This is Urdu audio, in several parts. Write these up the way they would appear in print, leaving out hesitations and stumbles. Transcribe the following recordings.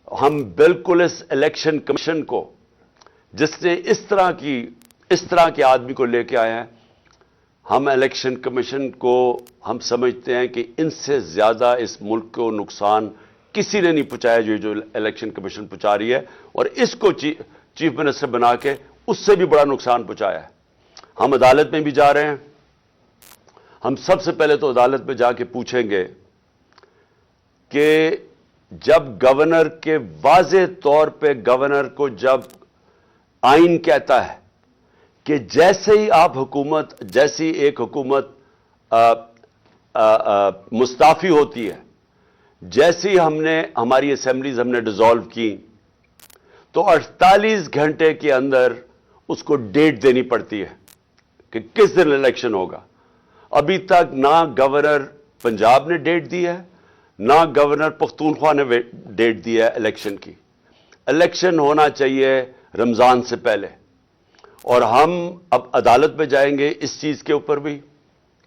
ہم بالکل اس الیکشن کمیشن کو جس نے اس طرح کے آدمی کو لے کے آئے ہیں، ہم الیکشن کمیشن کو ہم سمجھتے ہیں کہ ان سے زیادہ اس ملک کو نقصان کسی نے نہیں پہنچایا جو الیکشن کمیشن پہنچا رہی ہے، اور اس کو چیف منسٹر بنا کے اس سے بھی بڑا نقصان پہنچایا ہے۔ ہم عدالت میں بھی جا رہے ہیں۔ ہم سب سے پہلے تو عدالت میں جا کے پوچھیں گے کہ جب گورنر کے واضح طور پہ گورنر کو جب آئین کہتا ہے کہ جیسے ہی جیسی ایک حکومت مستعفی ہوتی ہے، جیسے ہی ہماری اسمبلیز ہم نے ڈیزالو کی، تو 48 گھنٹے کے اندر اس کو ڈیٹ دینی پڑتی ہے کہ کس دن الیکشن ہوگا۔ ابھی تک نہ گورنر پنجاب نے ڈیٹ دی ہے، نہ گورنر پختونخوا نے ڈیٹ دی ہے الیکشن کی۔ الیکشن ہونا چاہیے رمضان سے پہلے، اور ہم اب عدالت میں جائیں گے اس چیز کے اوپر بھی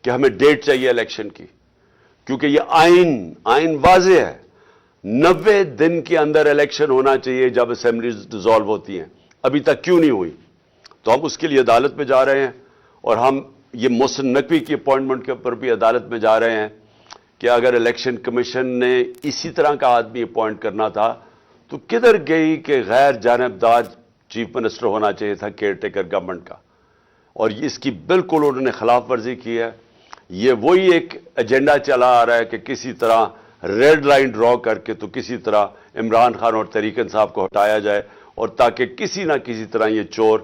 کہ ہمیں ڈیٹ چاہیے الیکشن کی، کیونکہ یہ آئین واضح ہے۔ 90 دن کے اندر الیکشن ہونا چاہیے جب اسمبلیز ڈیزالو ہوتی ہیں، ابھی تک کیوں نہیں ہوئی؟ تو ہم اس کے لیے عدالت میں جا رہے ہیں، اور ہم یہ محسن نقوی کی اپائنٹمنٹ کے اوپر بھی عدالت میں جا رہے ہیں کہ اگر الیکشن کمیشن نے اسی طرح کا آدمی اپوائنٹ کرنا تھا تو کدھر گئی کہ غیر جانبدار چیف منسٹر ہونا چاہیے تھا کیئر ٹیکر گورنمنٹ کا، اور اس کی بالکل انہوں نے خلاف ورزی کی ہے۔ یہ وہی ایک ایجنڈا چلا آ رہا ہے کہ کسی طرح ریڈ لائن ڈرا کر کے تو کسی طرح عمران خان اور طریق انصاف کو ہٹایا جائے، اور تاکہ کسی نہ کسی طرح یہ چور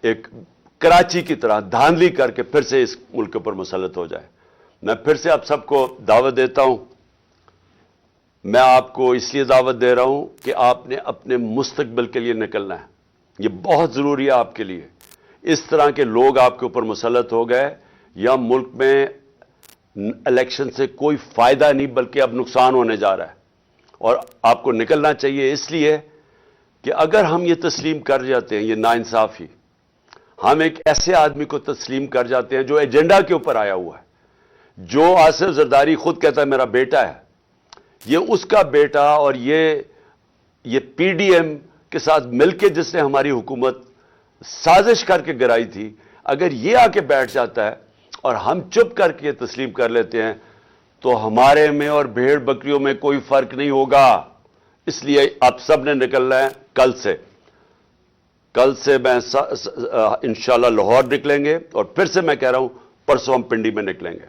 ایک کراچی کی طرح دھاندلی کر کے پھر سے اس ملک پر مسلط ہو جائے۔ میں پھر سے آپ سب کو دعوت دیتا ہوں۔ میں آپ کو اس لیے دعوت دے رہا ہوں کہ آپ نے اپنے مستقبل کے لیے نکلنا ہے، یہ بہت ضروری ہے آپ کے لیے۔ اس طرح کے لوگ آپ کے اوپر مسلط ہو گئے، یا ملک میں الیکشن سے کوئی فائدہ نہیں بلکہ اب نقصان ہونے جا رہا ہے، اور آپ کو نکلنا چاہیے اس لیے کہ اگر ہم یہ تسلیم کر جاتے ہیں، یہ ناانصافی، ہم ایک ایسے آدمی کو تسلیم کر جاتے ہیں جو ایجنڈا کے اوپر آیا ہوا ہے، جو آصف زرداری خود کہتا ہے میرا بیٹا ہے، یہ اس کا بیٹا، اور یہ پی ڈی ایم کے ساتھ مل کے جس نے ہماری حکومت سازش کر کے گرائی تھی، اگر یہ آ کے بیٹھ جاتا ہے اور ہم چپ کر کے تسلیم کر لیتے ہیں تو ہمارے میں اور بھیڑ بکریوں میں کوئی فرق نہیں ہوگا۔ اس لیے آپ سب نے نکلنا ہے کل سے میں انشاءاللہ لاہور نکلیں گے، اور پھر سے میں کہہ رہا ہوں پرسوں ہم پنڈی میں نکلیں گے۔